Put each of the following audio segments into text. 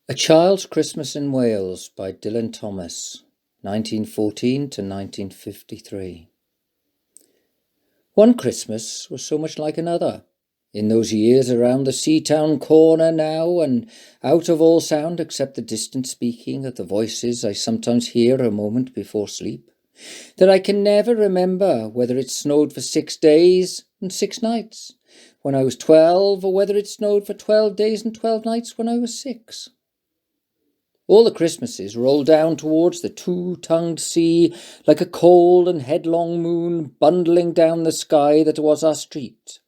A Child's Christmas in Wales by Dylan Thomas, 1914 to 1953. One Christmas was so much like another. In those years around the Seatown corner now, and out of all sound except the distant speaking of the voices I sometimes hear a moment before sleep, that I can never remember whether it snowed for 6 days and 6 nights when I was 12, or whether it snowed for 12 days and 12 nights when I was 6. All the Christmases roll down towards the two-tongued sea like a cold and headlong moon bundling down the sky that was our street.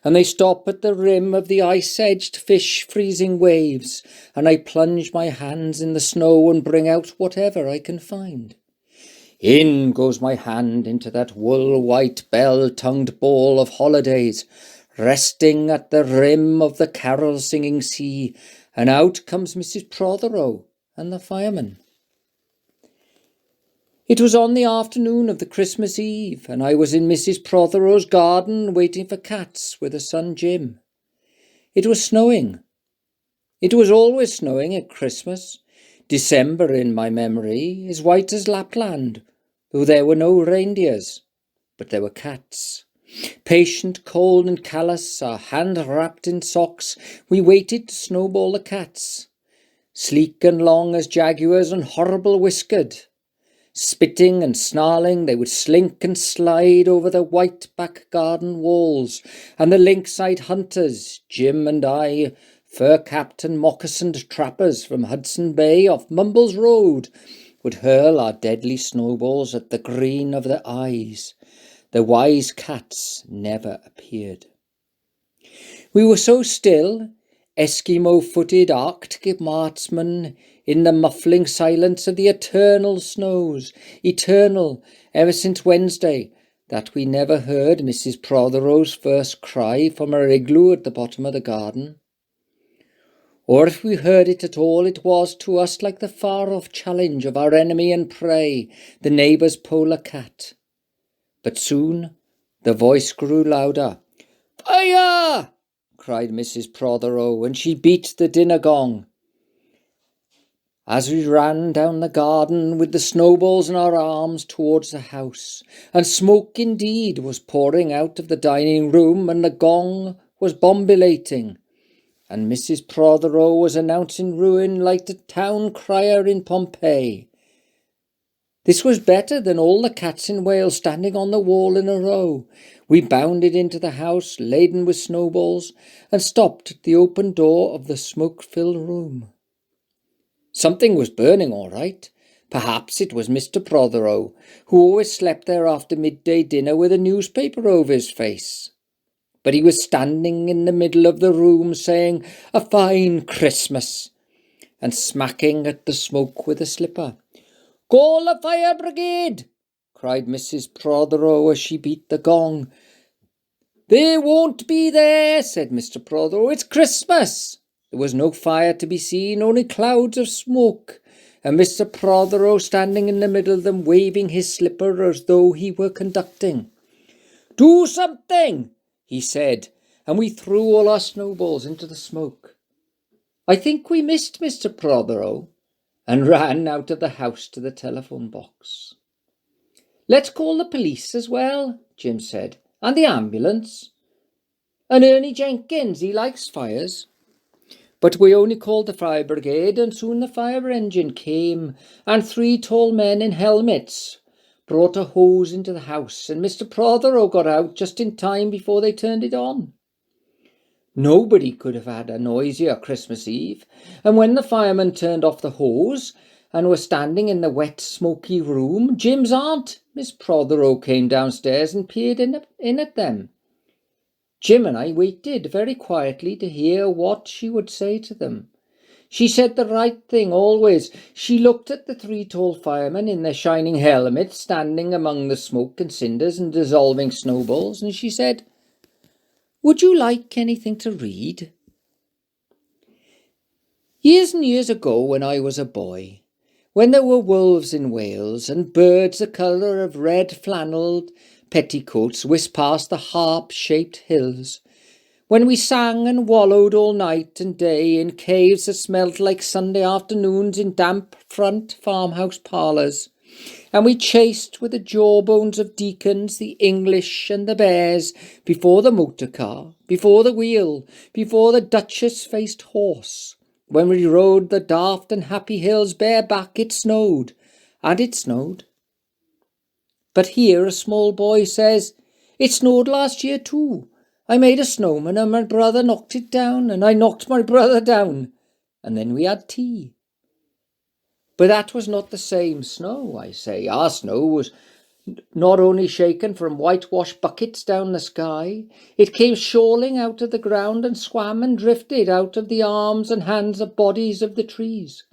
And they stop at the rim of the ice-edged fish-freezing waves, and I plunge my hands in the snow and bring out whatever I can find. In goes my hand into that wool-white bell-tongued ball of holidays, resting at the rim of the carol-singing sea, and out comes Mrs. Prothero and the fireman. It was on the afternoon of the Christmas Eve, and I was in Mrs. Prothero's garden waiting for cats with her son Jim. It was snowing. It was always snowing at Christmas. December, in my memory, is white as Lapland, though there were no reindeers, but there were cats. Patient, cold and callous, our hand wrapped in socks, we waited to snowball the cats. Sleek and long as jaguars and horrible whiskered. Spitting and snarling, they would slink and slide over the white back garden walls, and the lynx-eyed hunters, Jim and I, fur-capped and moccasined trappers from Hudson Bay off Mumbles Road, would hurl our deadly snowballs at the green of their eyes. The wise cats never appeared. We were so still, Eskimo-footed Arctic marksmen, in the muffling silence of the eternal snows, eternal ever since Wednesday, that we never heard Mrs. Prothero's first cry from her igloo at the bottom of the garden. Or if we heard it at all, it was to us like the far-off challenge of our enemy and prey, the neighbour's polar cat. But soon the voice grew louder. "Fire!" cried Mrs. Prothero, and she beat the dinner gong. As we ran down the garden with the snowballs in our arms towards the house, and smoke indeed was pouring out of the dining room, and the gong was bombilating, and Mrs. Prothero was announcing ruin like the town crier in Pompeii. This was better than all the cats in Wales standing on the wall in a row. We bounded into the house, laden with snowballs, and stopped at the open door of the smoke-filled room. Something was burning all right. Perhaps it was Mr. Prothero, who always slept there after midday dinner with a newspaper over his face. But he was standing in the middle of the room saying, "A fine Christmas," and smacking at the smoke with a slipper. "Call the fire brigade!" cried Mrs. Prothero as she beat the gong. "They won't be there," said Mr. Prothero. "It's Christmas." There was no fire to be seen, only clouds of smoke, and Mr. Prothero standing in the middle of them, waving his slipper as though he were conducting. "Do something," he said, and we threw all our snowballs into the smoke. I think we missed Mr. Prothero, and ran out of the house to the telephone box. "Let's call the police as well," Jim said, "and the ambulance. And Ernie Jenkins, he likes fires." But we only called the fire brigade, and soon the fire engine came, and 3 tall men in helmets brought a hose into the house, and Mr. Prothero got out just in time before they turned it on. Nobody could have had a noisier Christmas Eve, and when the firemen turned off the hose and were standing in the wet, smoky room, Jim's aunt, Miss Prothero, came downstairs and peered in at them. Jim and I waited very quietly to hear what she would say to them. She said the right thing always. She looked at the 3 tall firemen in their shining helmets standing among the smoke and cinders and dissolving snowballs, and she said, "Would you like anything to read?" Years and years ago, when I was a boy, when there were wolves in Wales and birds the colour of red flannelled petticoats whisked past the harp-shaped hills, when we sang and wallowed all night and day in caves that smelt like Sunday afternoons in damp front farmhouse parlours, and we chased with the jawbones of deacons the English and the bears before the motor car, before the wheel, before the Duchess-faced horse. When we rode the daft and happy hills bareback, it snowed, and it snowed. But here a small boy says, "It snowed last year too. I made a snowman and my brother knocked it down, and I knocked my brother down, and then we had tea." But that was not the same snow, I say. Our snow was not only shaken from whitewashed buckets down the sky, it came shawling out of the ground and swam and drifted out of the arms and hands of bodies of the trees.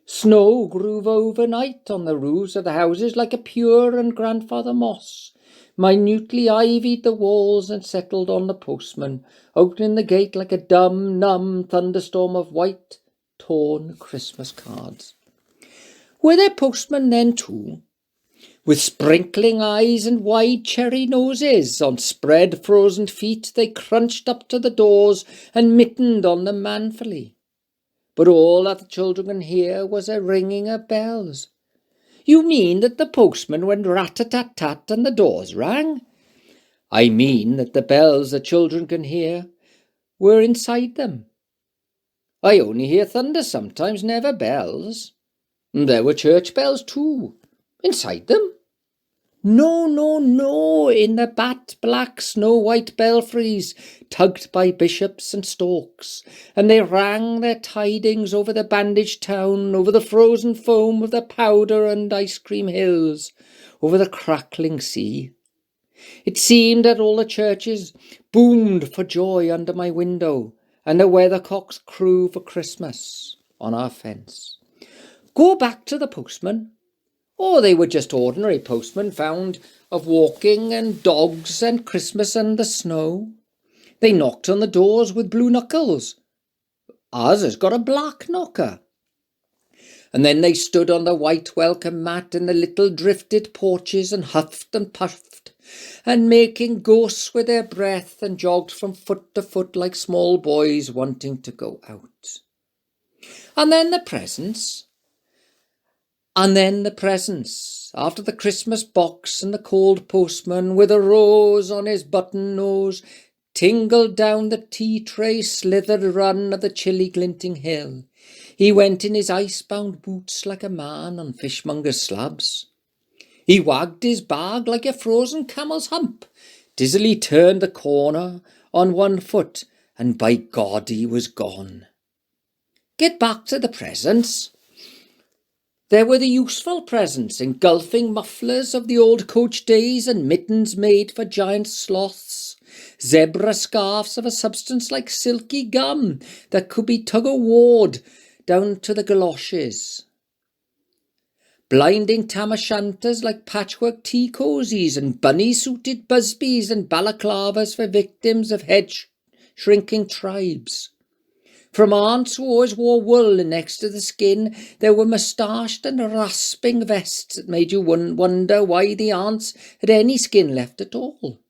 Snow grew overnight on the roofs of the houses like a pure and grandfather moss, minutely ivied the walls and settled on the postman, opening the gate like a dumb, numb thunderstorm of white, torn Christmas cards. Were there postmen then too, with sprinkling eyes and wide cherry noses? On spread frozen feet they crunched up to the doors and mittened on them manfully. But all that the children can hear was a ringing of bells. "You mean that the postman went rat-a-tat-tat and the doors rang?" "I mean that the bells the children can hear were inside them." "I only hear thunder sometimes, never bells." "There were church bells too." "Inside them?" No, no, no, in the bat-black snow-white belfries, tugged by bishops and storks, and they rang their tidings over the bandaged town, over the frozen foam of the powder and ice-cream hills, over the crackling sea. It seemed that all the churches boomed for joy under my window, and the weathercocks crew for Christmas on our fence. Go back to the postman. Oh, they were just ordinary postmen, found of walking and dogs and Christmas and the snow. They knocked on the doors with blue knuckles. Ours has got a black knocker. And then they stood on the white welcome mat in the little drifted porches and huffed and puffed, and making ghosts with their breath, and jogged from foot to foot like small boys wanting to go out. And then the presents. After the Christmas box, and the cold postman with a rose on his button nose tingled down the tea tray slithered run of the chilly glinting hill. He went in his ice-bound boots like a man on fishmonger's slabs. He wagged his bag like a frozen camel's hump, dizzily turned the corner on one foot, and by God he was gone. Get back to the presents. There were the useful presents, engulfing mufflers of the old coach days and mittens made for giant sloths, zebra scarfs of a substance like silky gum that could be tug-o-warred down to the galoshes, blinding tam-o'-shanter like patchwork tea cosies and bunny-suited busbies and balaclavas for victims of head-shrinking tribes. From aunts who always wore wool next to the skin, there were moustached and rasping vests that made you wonder why the aunts had any skin left at all.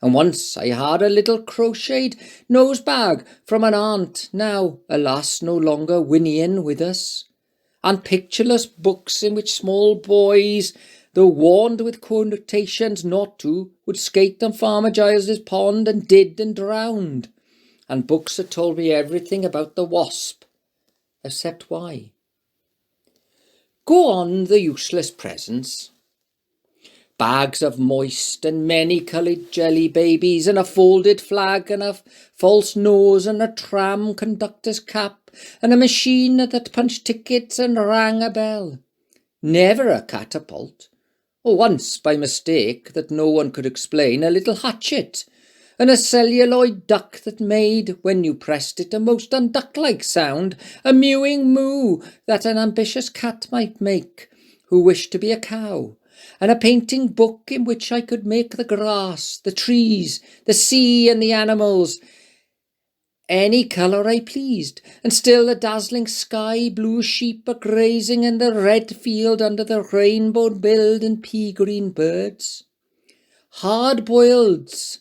And once I had a little crocheted nose bag from an aunt, now, alas, no longer whinnying with us, and pictureless books in which small boys, though warned with quotations not to, would skate on Farmer Giles's pond and did and drowned. And books that told me everything about the wasp, except why. Go on the useless presents. Bags of moist and many-coloured jelly babies, and a folded flag, and a false nose, and a tram conductor's cap, and a machine that punched tickets and rang a bell. Never a catapult. Or once, by mistake, that no one could explain, a little hatchet, and a celluloid duck that made, when you pressed it, a most unduck-like sound, a mewing moo that an ambitious cat might make, who wished to be a cow, and a painting book in which I could make the grass, the trees, the sea, and the animals any colour I pleased, and still the dazzling sky blue sheep a-grazing in the red field under the rainbow-billed and pea-green birds. Hard-boileds,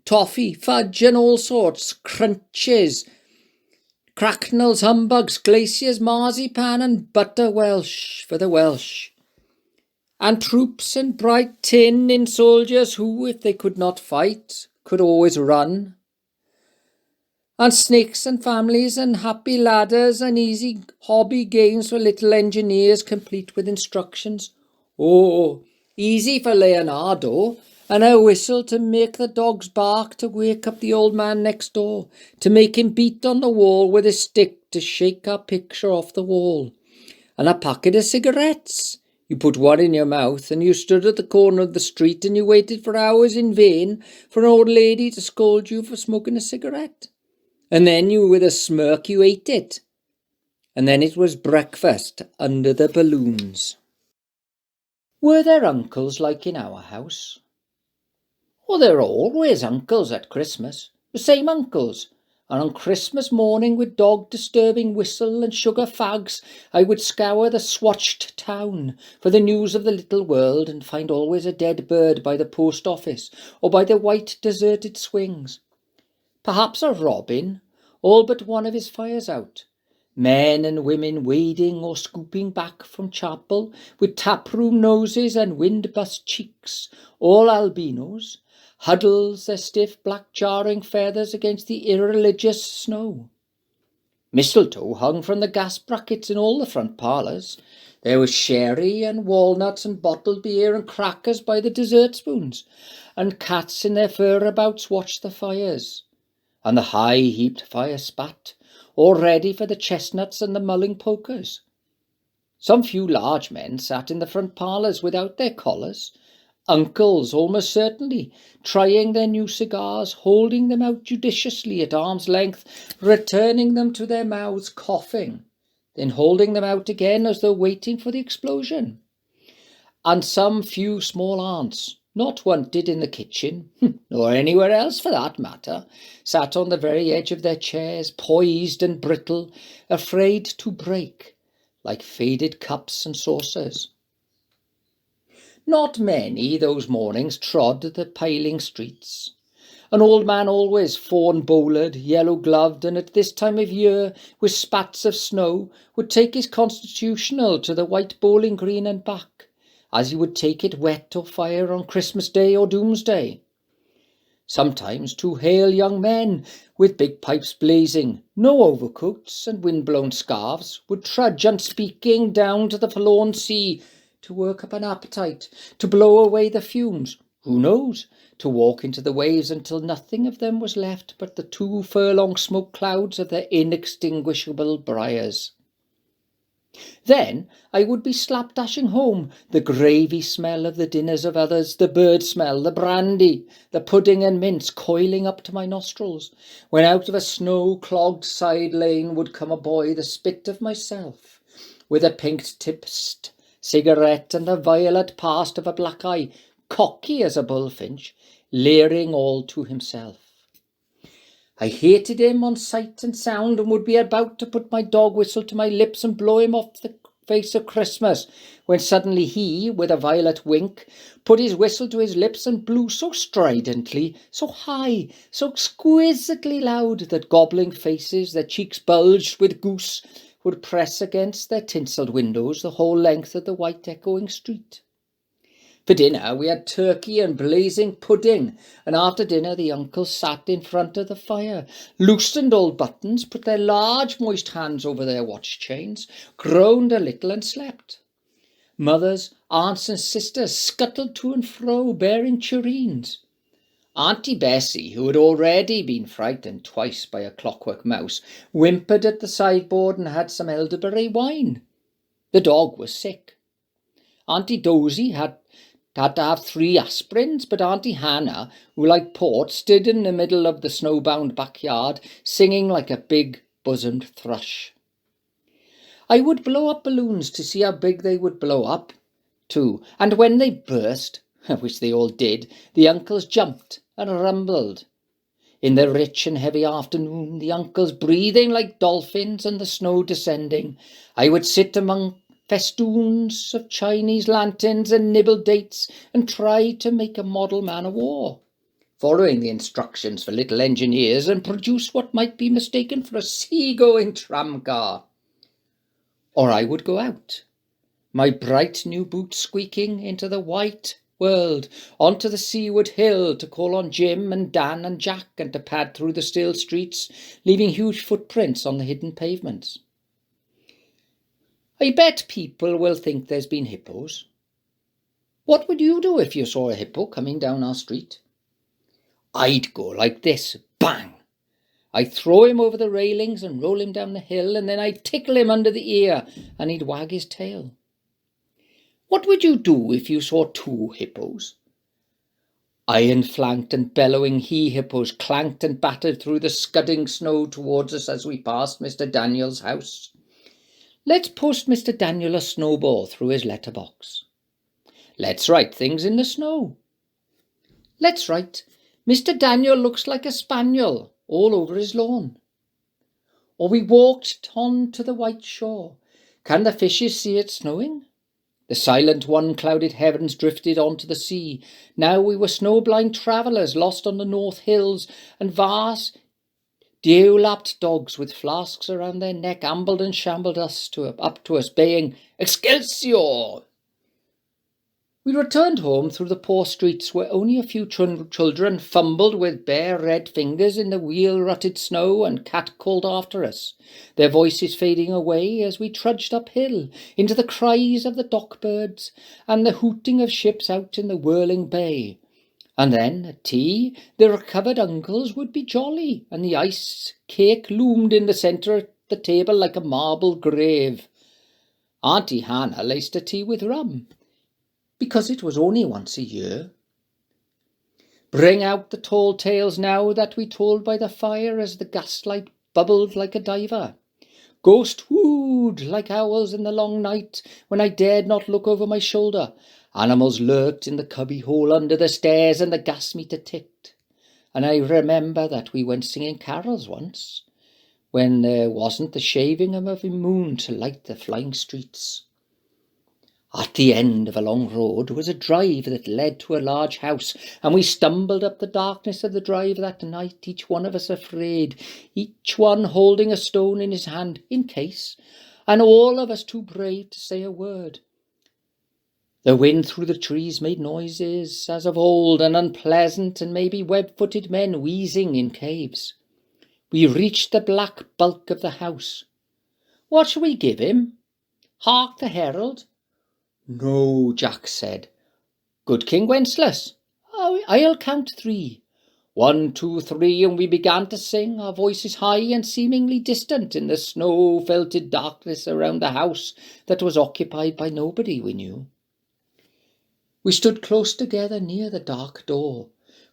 toffee, fudge and all sorts, crunches, cracknels, humbugs, glaciers, marzipan and butter Welsh for the Welsh. And troops and bright tin in soldiers who, if they could not fight, could always run. And snakes and families and happy ladders and easy hobby games for little engineers complete with instructions. Oh, easy for Leonardo, and a whistle to make the dogs bark to wake up the old man next door, to make him beat on the wall with a stick to shake our picture off the wall. And a packet of cigarettes. You put one in your mouth and you stood at the corner of the street and you waited for hours in vain for an old lady to scold you for smoking a cigarette. And then you, with a smirk, you ate it. And then it was breakfast under the balloons. Were there uncles like in our house? Oh, there are always uncles at Christmas, the same uncles. And on Christmas morning, with dog-disturbing whistle and sugar fags, I would scour the swatched town for the news of the little world and find always a dead bird by the post office or by the white deserted swings. Perhaps a robin, all but one of his fires out. Men and women wading or scooping back from chapel with taproom noses and wind-bust cheeks, all albinos, huddles their stiff black jarring feathers against the irreligious snow. Mistletoe hung from the gas brackets in all the front parlours. There was sherry and walnuts and bottled beer and crackers by the dessert spoons, and cats in their fur-abouts watched the fires. And the high-heaped fire spat, all ready for the chestnuts and the mulling pokers. Some few large men sat in the front parlours without their collars, uncles almost certainly, trying their new cigars, holding them out judiciously at arm's length, returning them to their mouths coughing, then holding them out again as though waiting for the explosion. And some few small aunts, not wanted in the kitchen, nor anywhere else for that matter, sat on the very edge of their chairs, poised and brittle, afraid to break, like faded cups and saucers. Not many those mornings trod the piling streets. An old man always, fawn-bowlered, yellow-gloved, and at this time of year, with spats of snow, would take his constitutional to the white bowling green and back, as he would take it wet or fire on Christmas Day or Doomsday. Sometimes two hale young men, with big pipes blazing, no overcoats and wind-blown scarves, would trudge unspeaking down to the forlorn sea, to work up an appetite, to blow away the fumes, who knows, to walk into the waves until nothing of them was left but the 2 furlong smoke clouds of their inextinguishable briars. Then I would be slapdashing home, the gravy smell of the dinners of others, the bird smell, the brandy, the pudding and mince coiling up to my nostrils, when out of a snow-clogged side lane would come a boy the spit of myself, with a pink-tipped cigarette and a violet past of a black eye, cocky as a bullfinch, leering all to himself. I hated him on sight and sound, and would be about to put my dog whistle to my lips and blow him off the face of Christmas, when suddenly he, with a violet wink, put his whistle to his lips and blew so stridently, so high, so exquisitely loud, that gobbling faces, their cheeks bulged with goose, would press against their tinselled windows the whole length of the white echoing street. For dinner we had turkey and blazing pudding, and after dinner the uncles sat in front of the fire, loosened old buttons, put their large moist hands over their watch chains, groaned a little and slept. Mothers, aunts and sisters scuttled to and fro, bearing tureens. Auntie Bessie, who had already been frightened twice by a clockwork mouse, whimpered at the sideboard and had some elderberry wine. The dog was sick. Auntie Dozy had to have 3 aspirins, but Auntie Hannah, who liked port, stood in the middle of the snowbound backyard, singing like a big-bosomed thrush. I would blow up balloons to see how big they would blow up, too, and when they burst, which they all did, the uncles jumped and rumbled. In the rich and heavy afternoon, the uncles breathing like dolphins and the snow descending, I would sit among festoons of Chinese lanterns and nibble dates and try to make a model man of war. following the instructions for little engineers, and produce what might be mistaken for a sea-going tramcar. Or I would go out, my bright new boots squeaking, into the white world, onto the seaward hill, to call on Jim and Dan and Jack, and to pad through the still streets, leaving huge footprints on the hidden pavements. I bet people will think there's been hippos. What would you do if you saw a hippo coming down our street? I'd go like this, bang! I'd throw him over the railings and roll him down the hill, and then I'd tickle him under the ear, and he'd wag his tail. What would you do if you saw 2 hippos? Iron-flanked and bellowing he-hippos clanked and battered through the scudding snow towards us as we passed Mr. Daniel's house. Let's post Mr. Daniel a snowball through his letterbox. Let's write things in the snow. Let's write, Mr. Daniel looks like a spaniel, all over his lawn. Or we walked on to the white shore. Can the fishes see it snowing? The silent one-clouded heavens drifted onto the sea. Now we were snow-blind travellers lost on the north hills, and vast, dew-lapped dogs with flasks around their neck ambled and shambled up to us, baying, Excelsior! We returned home through the poor streets, where only a few children fumbled with bare red fingers in the wheel-rutted snow and cat-called after us, their voices fading away as we trudged uphill into the cries of the dock-birds and the hooting of ships out in the whirling bay. And then, at tea, the recovered uncles would be jolly, and the ice cake loomed in the centre of the table like a marble grave. Auntie Hannah laced her tea with rum, because it was only once a year. Bring out the tall tales now that we told by the fire as the gaslight bubbled like a diver. Ghost wooed like owls in the long night when I dared not look over my shoulder. Animals lurked in the cubby hole under the stairs and the gas meter ticked. And I remember that we went singing carols once, when there wasn't the shaving of a moon to light the flying streets. At the end of a long road was a drive that led to a large house, and we stumbled up the darkness of the drive that night, each one of us afraid, each one holding a stone in his hand, in case, and all of us too brave to say a word. The wind through the trees made noises as of old, and unpleasant, and maybe web-footed men wheezing in caves. We reached the black bulk of the house. What shall we give him? Hark the herald. No, Jack said. Good King Wenceslas, I'll count 3. 1, 2, 3, and we began to sing, our voices high and seemingly distant in the snow-felted darkness around the house that was occupied by nobody we knew. We stood close together near the dark door.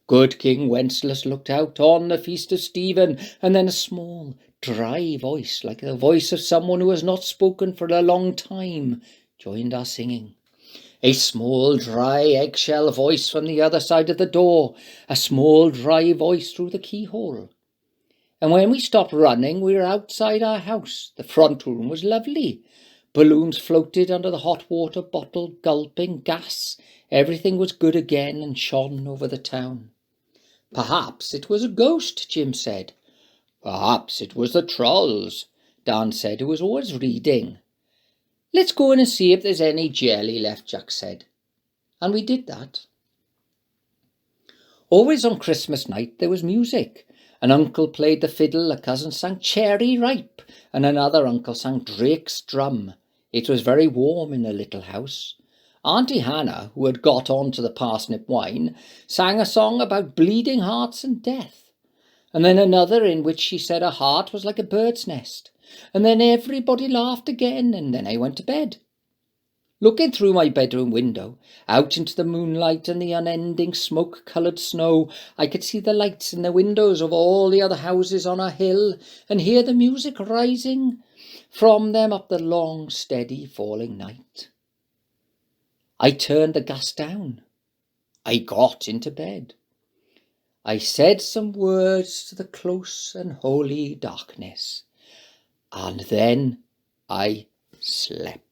Good King Wenceslas looked out on the feast of Stephen, and then a small, dry voice, like the voice of someone who has not spoken for a long time, joined our singing. A small, dry, eggshell voice from the other side of the door, a small, dry voice through the keyhole. And when we stopped running, we were outside our house. The front room was lovely. Balloons floated under the hot water bottle, gulping gas. Everything was good again and shone over the town. Perhaps it was a ghost, Jim said. Perhaps it was the trolls, Dan said, who was always reading. Let's go in and see if there's any jelly left, Jack said. And we did that. Always on Christmas night there was music. An uncle played the fiddle, a cousin sang Cherry Ripe, and another uncle sang Drake's Drum. It was very warm in the little house. Auntie Hannah, who had got on to the parsnip wine, sang a song about bleeding hearts and death, and then another in which she said her heart was like a bird's nest. And then everybody laughed again, and then I went to bed. Looking through my bedroom window, out into the moonlight and the unending smoke-coloured snow, I could see the lights in the windows of all the other houses on our hill, and hear the music rising from them up the long, steady, falling night. I turned the gas down. I got into bed. I said some words to the close and holy darkness. And then I slept.